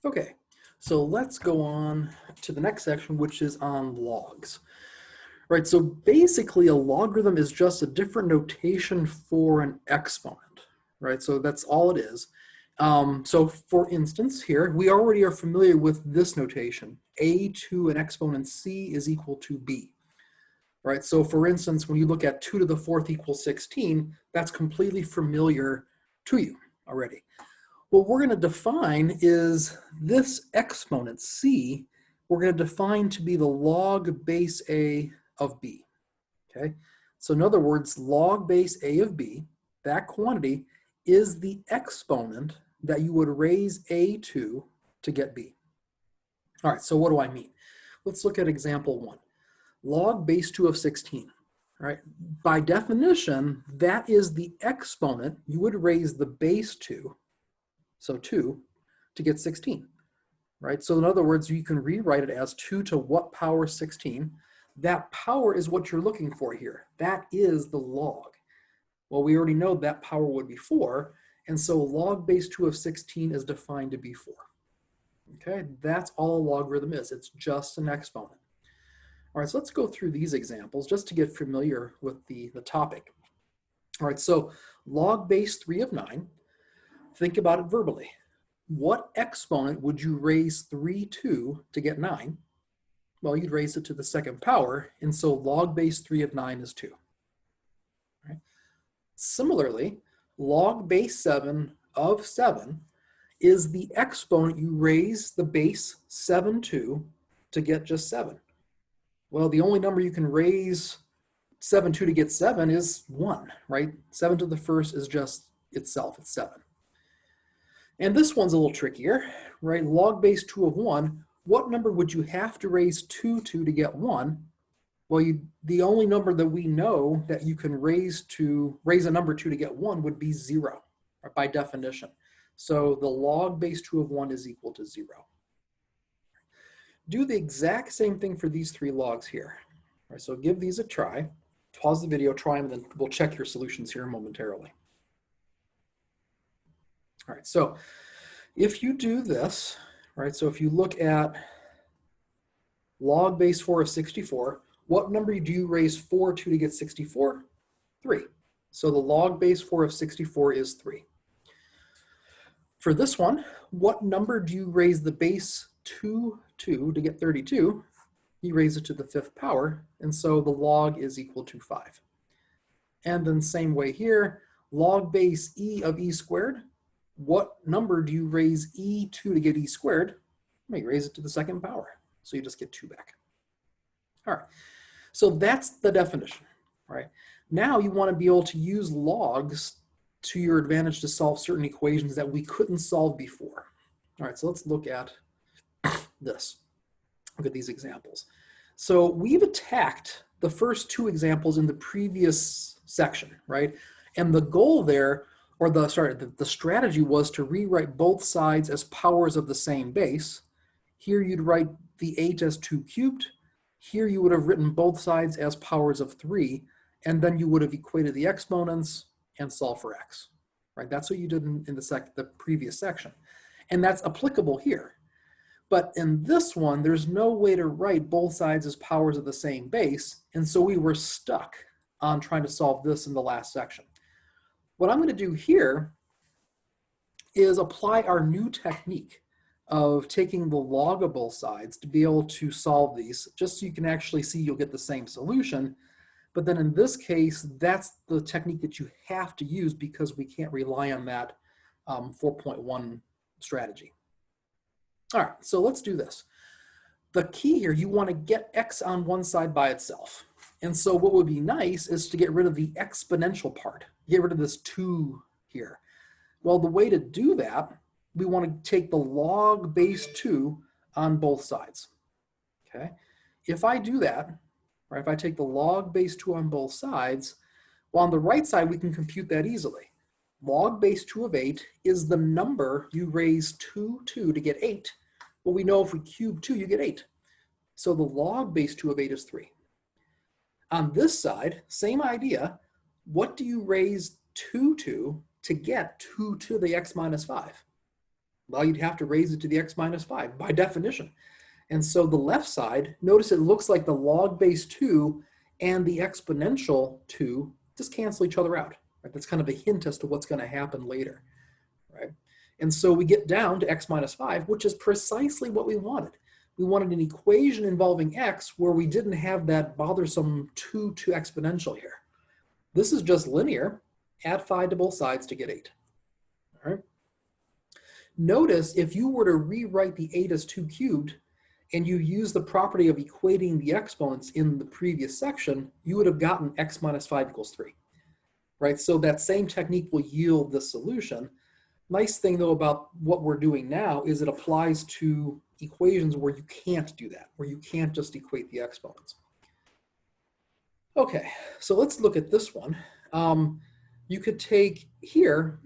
Okay, so let's go on to the next section, which is on logs. Right, so basically a logarithm is just a different notation for an exponent, right? So that's all it is. So for instance, here, we already are familiar with this notation. A to an exponent c is equal to b, right? So for instance, when you look at 2 to the 4th equals 16, that's completely familiar to you already. What we're going to define is this exponent c, we're going to define to be the log base a of b. Okay, so in other words, log base a of b, that quantity is the exponent that you would raise a to get b. All right, so what do I mean? Let's look at example 1. Log base 2 of 16. All right, by definition, that is the exponent you would raise the base to, so 2, to get 16. Right, so in other words, you can rewrite it as 2 to what power 16. That power is what you're looking for here. That is the log. Well, we already know that power would be 4, and so log base 2 of 16 is defined to be 4. Okay, that's all a logarithm is. It's just an exponent. All right, so let's go through these examples just to get familiar with the topic. All right, so log base 3 of 9, think about it verbally. What exponent would you raise 3 to get 9? Well, you'd raise it to the second power, and so log base 3 of 9 is 2. Right? Similarly, log base 7 of 7 is the exponent you raise the base 7 to get just 7. Well, the only number you can raise 7 to get 7 is 1, right? 7 to the first is just itself, it's 7. And this one's a little trickier, right? Log base 2 of 1, what number would you have to raise 2 to get 1? Well, the only number that we know that you can raise a number 2 to get 1 would be 0, by definition. So the log base 2 of 1 is equal to 0. Do the exact same thing for these 3 logs here. All right, so give these a try. Pause the video, try them, and then we'll check your solutions here momentarily. All right, so if you do this, right, so if you look at log base 4 of 64, what number do you raise 4 to get 64? 3. So the log base 4 of 64 is 3. For this one, what number do you raise the base 2 to get 32? You raise it to the 5th power, and so the log is equal to 5. And then same way here, log base e of e squared, what number do you raise e to get e squared? You may raise it to the 2nd power, so you just get 2 back. All right, so that's the definition, right? Now you want to be able to use logs to your advantage to solve certain equations that we couldn't solve before. All right, so let's look at this. Look at these examples. So we've attacked the first 2 examples in the previous section, right? And the goal there, or the strategy was to rewrite both sides as powers of the same base. Here you'd write the 8 as 2 cubed. Here you would have written both sides as powers of 3, and then you would have equated the exponents and solved for x, right? That's what you did in the previous section. And that's applicable here. But in this one, there's no way to write both sides as powers of the same base, and so we were stuck on trying to solve this in the last section. What I'm going to do here is apply our new technique of taking the log of both sides to be able to solve these, just so you can actually see you'll get the same solution. But then in this case, that's the technique that you have to use because we can't rely on that 4.1 strategy. All right, so let's do this. The key here, you want to get x on one side by itself. And so what would be nice is to get rid of the exponential part, get rid of this 2 here. Well, the way to do that, we want to take the log base 2 on both sides, okay? If I do that, right, if I take the log base 2 on both sides, well, on the right side, we can compute that easily. Log base 2 of 8 is the number you raise 2 to get 8. Well, we know if we cube 2, you get 8. So the log base 2 of 8 is 3. On this side, same idea. What do you raise 2 to get 2 to the x minus 5? Well, you'd have to raise it to the x minus 5 by definition. And so the left side, notice it looks like the log base 2 and the exponential 2 just cancel each other out. Right? That's kind of a hint as to what's going to happen later. Right? And so we get down to x minus 5, which is precisely what we wanted. We wanted an equation involving x where we didn't have that bothersome 2 to exponential here. This is just linear. Add 5 to both sides to get 8. All right. Notice if you were to rewrite the 8 as 2 cubed and you use the property of equating the exponents in the previous section, you would have gotten x minus 5 equals 3. Right? So that same technique will yield the solution. Nice thing though about what we're doing now is it applies to equations where you can't do that, where you can't just equate the exponents. Okay, so let's look at this one. You could take here,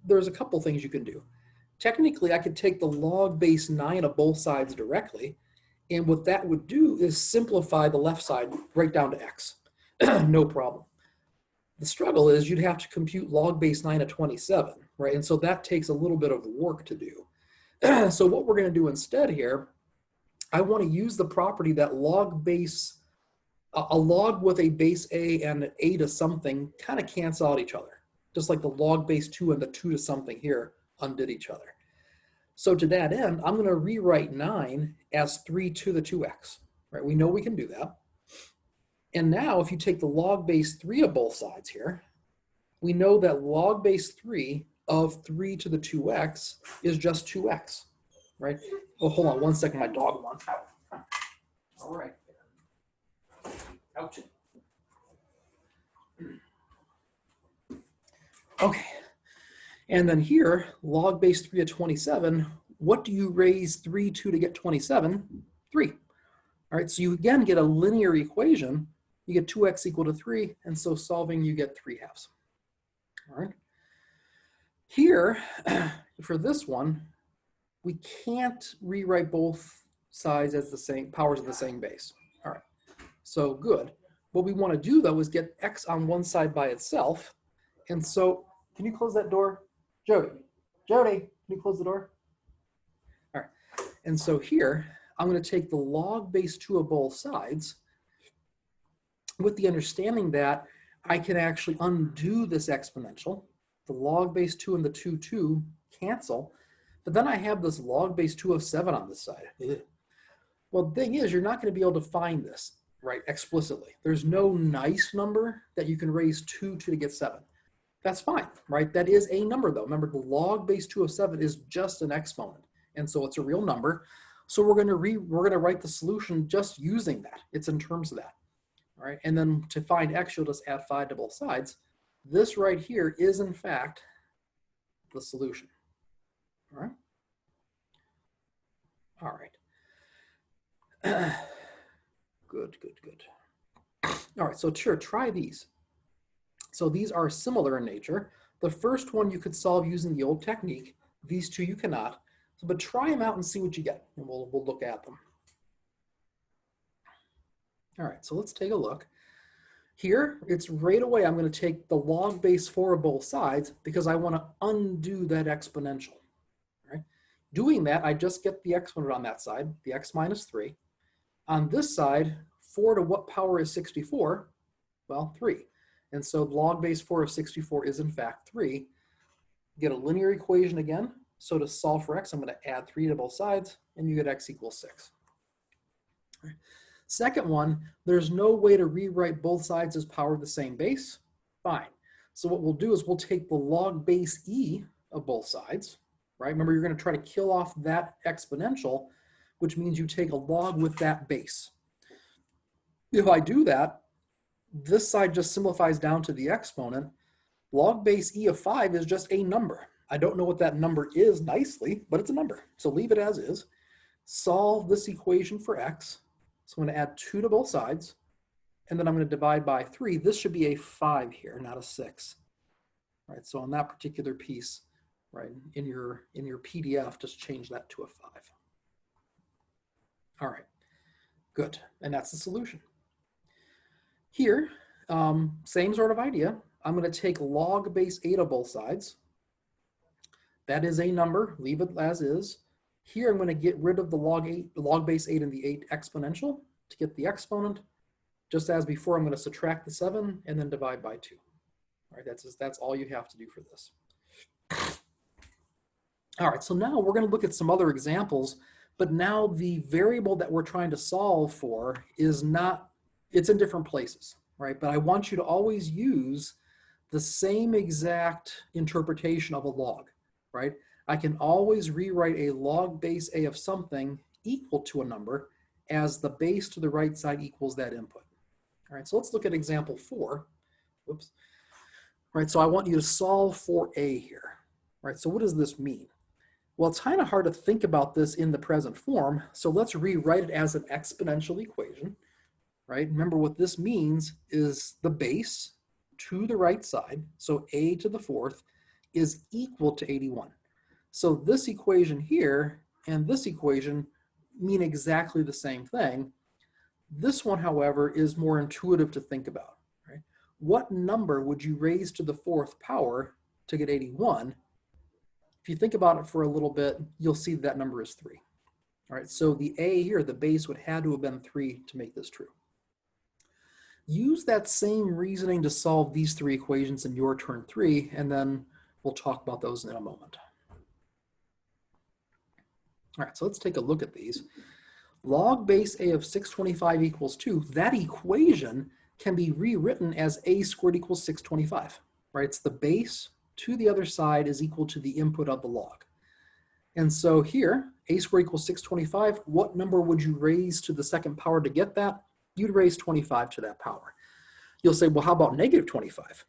there's a couple things you can do. Technically, I could take the log base 9 of both sides directly, and what that would do is simplify the left side right down to x. No problem. The struggle is you'd have to compute log base 9 of 27, right? And so that takes a little bit of work to do. So what we're going to do instead here, I want to use the property that log base, a log with a base a and an a to something kind of cancel out each other, just like the log base 2 and the 2 to something here undid each other. So to that end, I'm going to rewrite 9 as 3 to the 2x, right? We know we can do that. And now if you take the log base 3 of both sides here, we know that log base 3 of 3 to the 2x is just 2x, right? Oh, hold on one second, my dog wants out. All right. Ouch. Okay. And then here, log base 3 of 27, what do you raise 3 to get 27? 3. All right, so you again get a linear equation. You get 2x equal to 3, and so solving you get 3 halves. All right. Here, for this one, we can't rewrite both sides as the same powers of the same base. All right, so good. What we want to do though is get x on one side by itself. And so, can you close that door? Jody, can you close the door? All right, and so here, I'm going to take the log base 2 of both sides with the understanding that I can actually undo this exponential. The log base 2 and the 2 cancel, but then I have this log base 2 of 7 on this side. Well, the thing is, you're not going to be able to find this, right, explicitly. There's no nice number that you can raise 2 to get 7. That's fine, right? That is a number though. Remember, the log base 2 of 7 is just an exponent, and so it's a real number. So we're going to write the solution just using that. It's in terms of that. All right, and then to find x, you'll just add 5 to both sides. This right here is in fact the solution. All right. All right. Good. All right, so sure, try these. So these are similar in nature. The first one you could solve using the old technique. These two you cannot. So, but try them out and see what you get, and we'll look at them. All right, so let's take a look. Here, it's right away, I'm going to take the log base 4 of both sides because I want to undo that exponential. All right? Doing that, I just get the exponent on that side, the x minus 3. On this side, 4 to what power is 64? Well, 3. And so log base 4 of 64 is in fact 3. Get a linear equation again. So to solve for x, I'm going to add 3 to both sides, and you get x equals 6. All right. Second one, there's no way to rewrite both sides as power of the same base. Fine. So what we'll do is we'll take the log base e of both sides, right? Remember, you're going to try to kill off that exponential, which means you take a log with that base. If I do that, this side just simplifies down to the exponent. Log base e of 5 is just a number. I don't know what that number is nicely, but it's a number. So leave it as is. Solve this equation for x. So I'm going to add 2 to both sides, and then I'm going to divide by 3. This should be a 5 here, not a 6. Right, so on that particular piece, right, in your PDF, just change that to a 5. All right, good, and that's the solution. Here, same sort of idea. I'm going to take log base 8 of both sides, That is a number, leave it as is. Here I'm going to get rid of the log base 8 and the 8 exponential to get the exponent. Just as before, I'm going to subtract the 7 and then divide by 2. All right, that's all you have to do for this. All right, so now we're going to look at some other examples, but now the variable that we're trying to solve for is not, it's in different places, right? But I want you to always use the same exact interpretation of a log, right? I can always rewrite a log base a of something equal to a number as the base to the right side equals that input. All right, so let's look at example 4. Whoops. All right, so I want you to solve for a here. All right, so what does this mean? Well, it's kind of hard to think about this in the present form, so let's rewrite it as an exponential equation, right? Remember what this means is the base to the right side, so a to the 4th, is equal to 81. So this equation here and this equation mean exactly the same thing. This one, however, is more intuitive to think about, right? What number would you raise to the 4th power to get 81? If you think about it for a little bit, you'll see that number is 3. All right, so the a here, the base would have to have been 3 to make this true. Use that same reasoning to solve these 3 equations in your turn 3, and then we'll talk about those in a moment. All right, so let's take a look at these. Log base a of 625 equals 2. That equation can be rewritten as a squared equals 625, right? It's the base to the other side is equal to the input of the log. And so here, a squared equals 625, what number would you raise to the 2nd power to get that? You'd raise 25 to that power. You'll say, well, how about negative 25?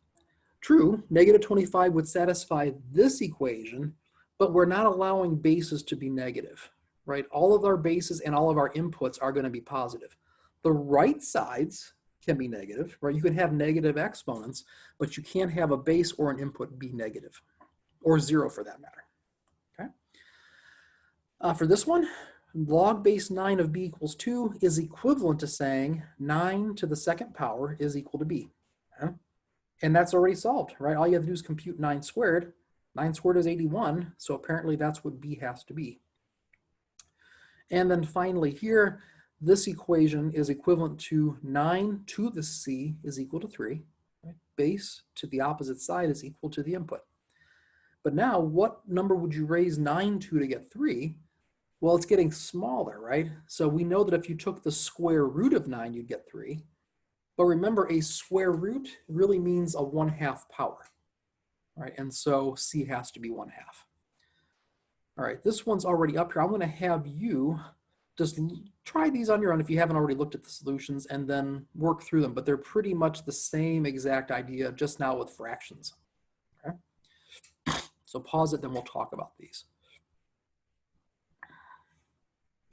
True, negative 25 would satisfy this equation, but we're not allowing bases to be negative, right? All of our bases and all of our inputs are going to be positive. The right sides can be negative, right? You can have negative exponents, but you can't have a base or an input be negative, or 0 for that matter, okay? For this one, log base 9 of b equals 2 is equivalent to saying 9 to the 2nd power is equal to b. Okay? And that's already solved, right? All you have to do is compute 9 squared. 9 squared is 81, so apparently that's what b has to be. And then finally here, this equation is equivalent to 9 to the c is equal to 3. Right? Base to the opposite side is equal to the input. But now, what number would you raise 9 to get 3? Well, it's getting smaller, right? So we know that if you took the square root of 9, you'd get 3. But remember, a square root really means a 1/2 power, right? And so c has to be 1/2. All right, this one's already up here. I'm going to have you just try these on your own if you haven't already looked at the solutions and then work through them. But they're pretty much the same exact idea, just now with fractions. Okay? So pause it, then we'll talk about these.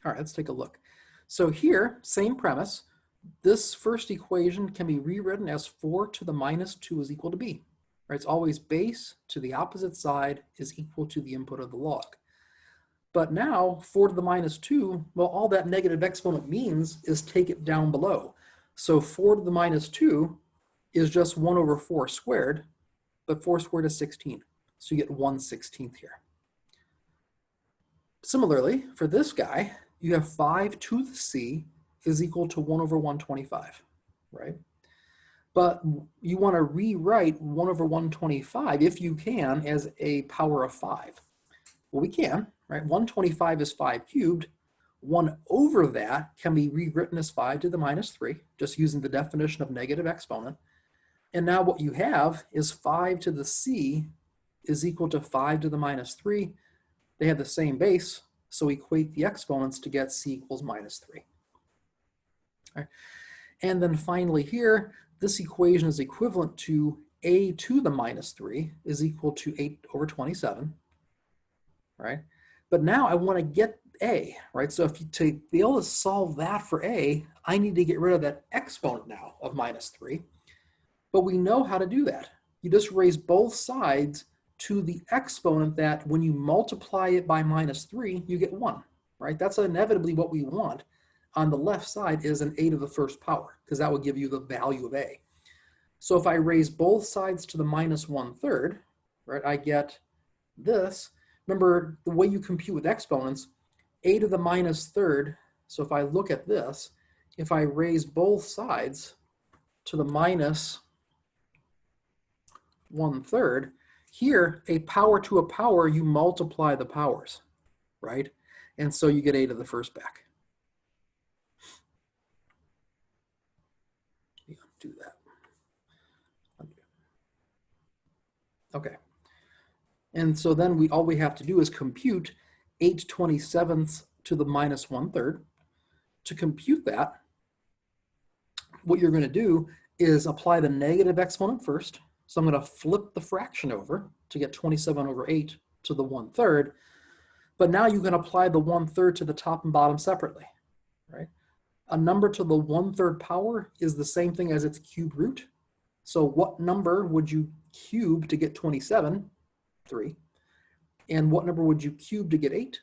All right, let's take a look. So here, same premise. This first equation can be rewritten as 4 to the minus 2 is equal to b. Right? It's always base to the opposite side is equal to the input of the log. But now 4 to the minus 2, well, all that negative exponent means is take it down below. So 4 to the minus 2 is just 1 over 4 squared, but 4 squared is 16. So you get 1/16 here. Similarly, for this guy, you have 5 to the c is equal to 1 over 125, right? But you want to rewrite 1 over 125, if you can, as a power of 5. Well, we can, right? 125 is 5 cubed. 1 over that can be rewritten as 5 to the minus 3, just using the definition of negative exponent. And now what you have is 5 to the c is equal to 5 to the minus 3. They have the same base, so equate the exponents to get c equals minus 3. All right. And then finally here, this equation is equivalent to a to the minus 3 is equal to 8 over 27, right? But now I want to get a, right? So if you to be able to solve that for a, I need to get rid of that exponent now of minus 3. But we know how to do that. You just raise both sides to the exponent that when you multiply it by minus 3, you get 1, right? That's inevitably what we want. On the left side is an a to the 1st power, because that would give you the value of a. So if I raise both sides to the minus 1/3, right, I get this, remember the way you compute with exponents, a to the minus third. So if I look at this, if I raise both sides to the minus 1/3, here, a power to a power, you multiply the powers, right? And so you get a to the first back. Yeah, do that. Okay. And so then all we have to do is compute 8/27 to the minus 1/3. To compute that, what you're going to do is apply the negative exponent first. So I'm going to flip the fraction over to get 27 over 8 to the 1/3. But now you can apply the 1/3 to the top and bottom separately, right? A number to the 1/3 power is the same thing as its cube root. So what number would you cube to get 27? 3. And what number would you cube to get 8?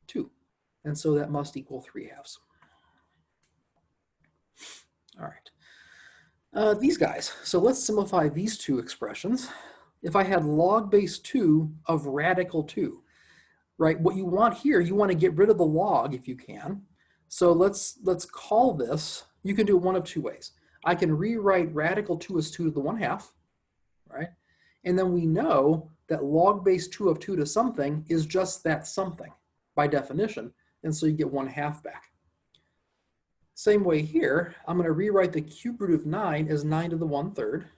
2. And so that must equal 3/2. All right. These guys. So let's simplify these two expressions. If I had log base 2 of radical 2, right? What you want here, you want to get rid of the log if you can. So let's call this, you can do it one of two ways. I can rewrite radical 2 as 2 to the 1/2, right? And then we know that log base 2 of 2 to something is just that something by definition. And so you get 1/2 back. Same way here, I'm going to rewrite the cube root of 9 as 9 to the 1/3,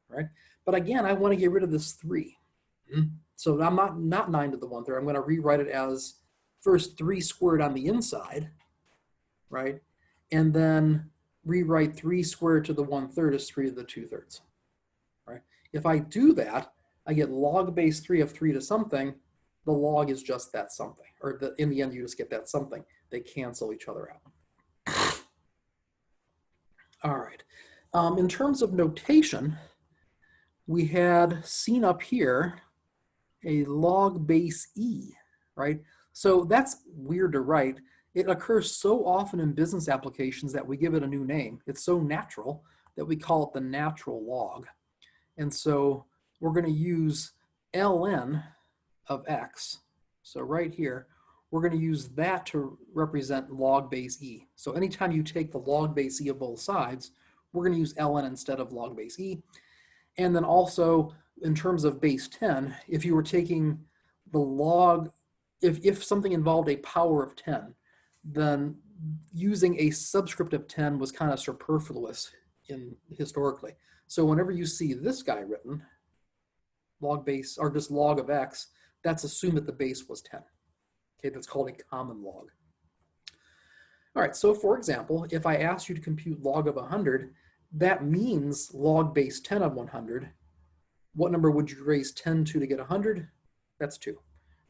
right? But again, I want to get rid of this 3. So I'm not 9 to the 1/3. I'm going to rewrite it as first 3 squared on the inside, right? And then rewrite 3 squared to the 1/3 as 3 to the 2/3, right? If I do that, I get log base 3 of 3 to something. The log is just that something, or in the end, you just get that something. They cancel each other out. All right. In terms of notation, we had seen up here a log base e, right? So that's weird to write. It occurs so often in business applications that we give it a new name. It's so natural that we call it the natural log. And so we're going to use ln of x. So right here, we're going to use that to represent log base e. So anytime you take the log base e of both sides, we're going to use ln instead of log base e. And then also, in terms of base 10, if you were taking the log, if something involved a power of 10, then using a subscript of 10 was kind of superfluous historically. So whenever you see this guy written, log base, or just log of x, that's assumed that the base was 10. Okay, that's called a common log. All right, so for example, if I asked you to compute log of 100, that means log base 10 of 100. What number would you raise 10 to get 100? That's 2.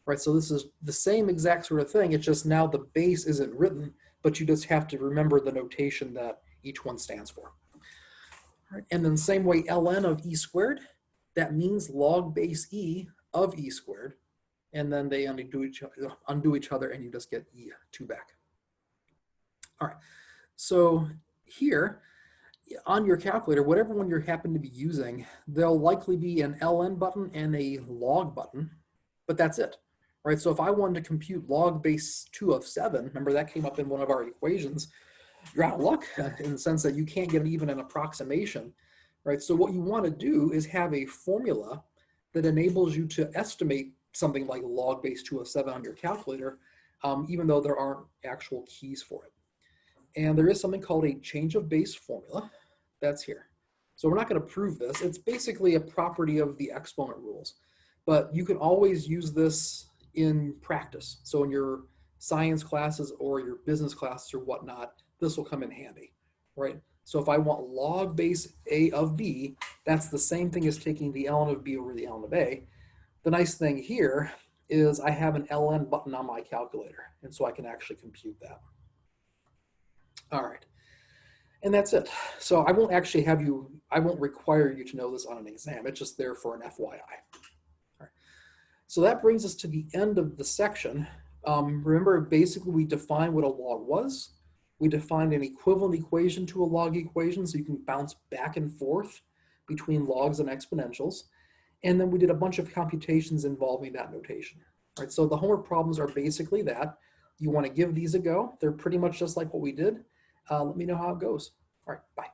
Right, so this is the same exact sort of thing. It's just now the base isn't written, but you just have to remember the notation that each one stands for. All right, and then same way, ln of e squared, that means log base e of e squared, and then they undo each other, and you just get e2 back. All right, so here on your calculator, whatever one you happen to be using, there'll likely be an ln button and a log button, but that's it. Right, so if I wanted to compute log base 2 of 7, remember that came up in one of our equations, you're out of luck in the sense that you can't get even an approximation, right? So what you want to do is have a formula that enables you to estimate something like log base 2 of 7 on your calculator, even though there aren't actual keys for it. And there is something called a change of base formula that's here. So we're not going to prove this. It's basically a property of the exponent rules, but you can always use this in practice. So in your science classes or your business classes or whatnot, this will come in handy, right? So if I want log base a of b, that's the same thing as taking the ln of b over the ln of a. The nice thing here is I have an ln button on my calculator, and so I can actually compute that. All right, and that's it. So I won't actually I won't require you to know this on an exam. It's just there for an FYI. So that brings us to the end of the section. Remember, basically we defined what a log was. We defined an equivalent equation to a log equation, so you can bounce back and forth between logs and exponentials. And then we did a bunch of computations involving that notation. All right, so the homework problems are basically that. You want to give these a go. They're pretty much just like what we did. Let me know how it goes. All right, bye.